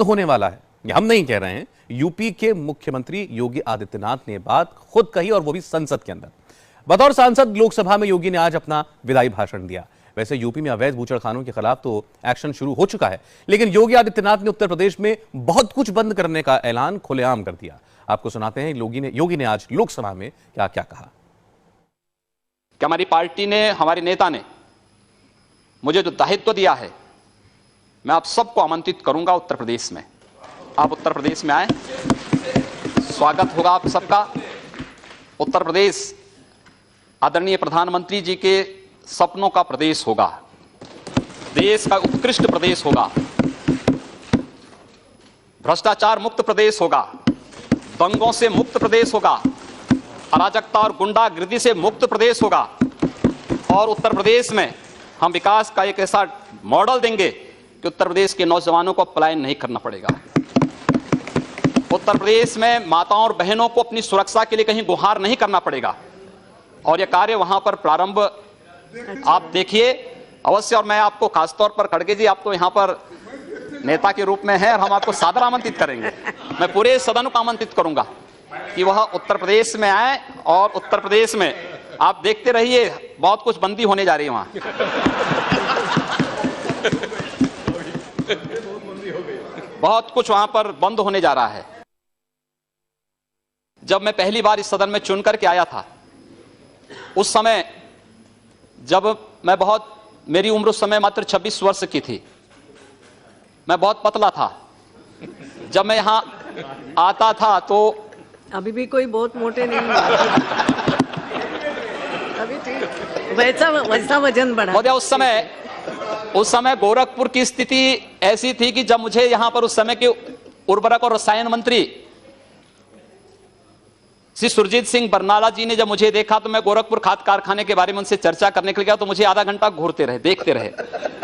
होने वाला है। ये हम नहीं कह रहे हैं, यूपी के मुख्यमंत्री योगी आदित्यनाथ ने बात खुद कही, और वो भी संसद के अंदर। बतौर सांसद लोकसभा में योगी ने आज अपना विदाई भाषण दिया। वैसे यूपी में अवैध बूचड़खानों के खिलाफ तो एक्शन शुरू हो चुका है, लेकिन योगी आदित्यनाथ ने उत्तर प्रदेश में बहुत कुछ बंद करने का ऐलान खुलेआम कर दिया। आपको सुनाते हैं योगी ने आज लोकसभा में क्या क्या कहा। कि हमारी पार्टी ने, हमारे नेता ने मुझे जो दायित्व दिया है, मैं आप सबको आमंत्रित करूंगा उत्तर प्रदेश में। आप उत्तर प्रदेश में आए, स्वागत होगा आप सबका। उत्तर प्रदेश आदरणीय प्रधानमंत्री जी के सपनों का प्रदेश होगा, देश का उत्कृष्ट प्रदेश होगा, भ्रष्टाचार मुक्त प्रदेश होगा, दंगों से मुक्त प्रदेश होगा, अराजकता और गुंडागिर्दी से मुक्त प्रदेश होगा। और उत्तर प्रदेश में हम विकास का एक ऐसा मॉडल देंगे कि उत्तर प्रदेश के नौजवानों को पलायन नहीं करना पड़ेगा। उत्तर प्रदेश में माताओं और बहनों को अपनी सुरक्षा के लिए कहीं गुहार नहीं करना पड़ेगा। और यह कार्य वहां पर प्रारंभ आप देखिए अवश्य। और मैं आपको खासतौर पर खड़गे जी, आप तो यहाँ पर नेता के रूप में हैं और हम आपको सादर आमंत्रित करेंगे। मैं पूरे सदन को आमंत्रित करूंगा कि वह उत्तर प्रदेश में आए, और उत्तर प्रदेश में आप देखते रहिए बहुत कुछ बंदी होने जा रही है वहां। बहुत कुछ वहां पर बंद होने जा रहा है। जब मैं पहली बार इस सदन में चुन करके आया था, उस समय जब मेरी उम्र उस समय मात्र 26 वर्ष की थी, मैं बहुत पतला था। जब मैं यहां आता था तो अभी भी कोई बहुत मोटे नहीं है। अभी ठीक वैसा वजन बढ़ा। उस समय गोरखपुर की स्थिति ऐसी थी कि जब मुझे यहां पर उस समय के उर्वरक और रसायन मंत्री श्री सुरजीत सिंह बरनाला जी ने जब मुझे देखा, तो मैं गोरखपुर खाद कारखाने के बारे में उनसे चर्चा करने के लिए गया, तो मुझे आधा घंटा घूरते रहे, देखते रहे।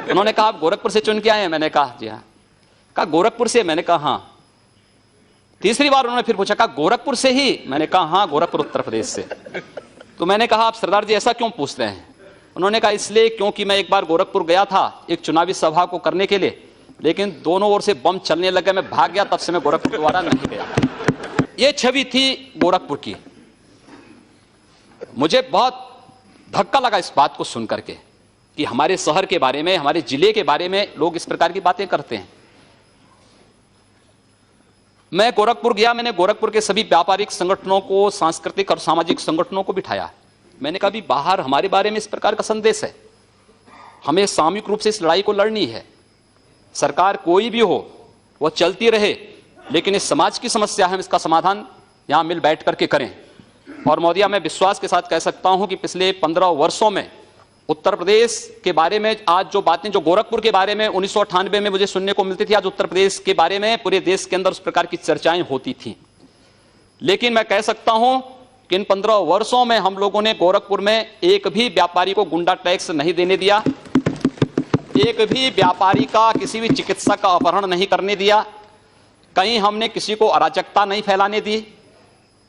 उन्होंने कहा आप गोरखपुर से चुन के आए हैं? मैंने कहा जी हाँ। कहा गोरखपुर से? मैंने कहा हाँ। तीसरी बार उन्होंने फिर पूछा, कहा गोरखपुर से ही? मैंने कहा हाँ, गोरखपुर उत्तर प्रदेश से। तो मैंने कहा आप सरदार जी ऐसा क्यों पूछ रहे हैं? उन्होंने कहा इसलिए क्योंकि मैं एक बार गोरखपुर गया था एक चुनावी सभा को करने के लिए, लेकिन दोनों ओर से बम चलने लगे, मैं भाग गया, तब से मैं गोरखपुर दोबारा नहीं गया। ये छवि थी गोरखपुर की। मुझे बहुत धक्का लगा इस बात को सुनकर के कि हमारे शहर के बारे में, हमारे जिले के बारे में लोग इस प्रकार की बातें करते हैं। मैं गोरखपुर गया, मैंने गोरखपुर के सभी व्यापारिक संगठनों को, सांस्कृतिक और सामाजिक संगठनों को बिठाया। मैंने कहा भी बाहर हमारे बारे में इस प्रकार का संदेश है, हमें सामूहिक रूप से इस लड़ाई को लड़नी है। सरकार कोई भी हो वो चलती रहे, लेकिन इस समाज की समस्या है, हम इसका समाधान यहां मिल बैठ करके करें। और महोदया, मैं विश्वास के साथ कह सकता हूं कि पिछले 15 वर्षों में उत्तर प्रदेश के बारे में आज जो बातें, जो गोरखपुर के बारे में 1998 में मुझे सुनने को मिलती थी, आज उत्तर प्रदेश के बारे में पूरे देश के अंदर उस प्रकार की चर्चाएं होती थी। लेकिन मैं कह सकता हूं कि इन 15 वर्षों में हम लोगों ने गोरखपुर में एक भी व्यापारी को गुंडा टैक्स नहीं देने दिया, एक भी व्यापारी का, किसी भी चिकित्सक का अपहरण नहीं करने दिया, कहीं हमने किसी को अराजकता नहीं फैलाने दी।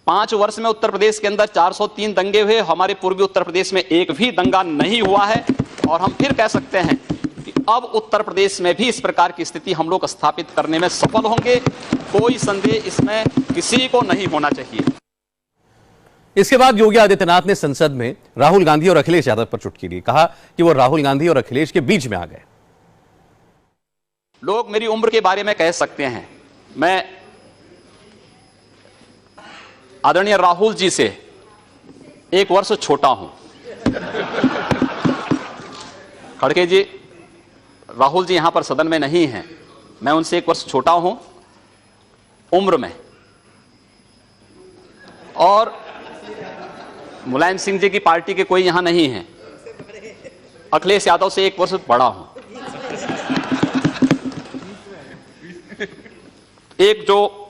5 वर्ष में उत्तर प्रदेश के अंदर 403 दंगे हुए, हमारे पूर्वी उत्तर प्रदेश में एक भी दंगा नहीं हुआ है। और हम फिर कह सकते हैं कि अब उत्तर प्रदेश में भी इस प्रकार की स्थिति हम लोग स्थापित करने में सफल होंगे, कोई संदेह इसमें किसी को नहीं होना चाहिए। इसके बाद योगी आदित्यनाथ ने संसद में राहुल गांधी और अखिलेश यादव पर चुटकी ली। कहा कि वो राहुल गांधी और अखिलेश के बीच में आ गए। लोग मेरी उम्र के बारे में कह सकते हैं, मैं आदरणीय राहुल जी से 1 वर्ष छोटा हूं। खड़गे जी, राहुल जी यहां पर सदन में नहीं हैं, मैं उनसे 1 वर्ष छोटा हूं उम्र में। और मुलायम सिंह जी की पार्टी के कोई यहां नहीं है। अखिलेश यादव से 1 वर्ष बड़ा हूं। एक जो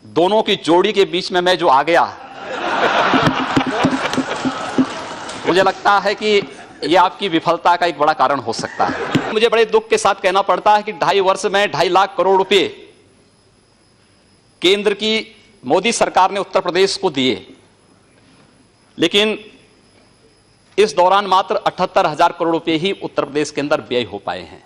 दोनों की जोड़ी के बीच में मैं जो आ गया, मुझे लगता है कि यह आपकी विफलता का एक बड़ा कारण हो सकता है। मुझे बड़े दुख के साथ कहना पड़ता है कि 2.5 वर्ष में 2.5 लाख करोड़ रुपए केंद्र की मोदी सरकार ने उत्तर प्रदेश को दिए, लेकिन इस दौरान मात्र 78,000 करोड़ रुपए ही उत्तर प्रदेश के अंदर व्यय हो पाए हैं।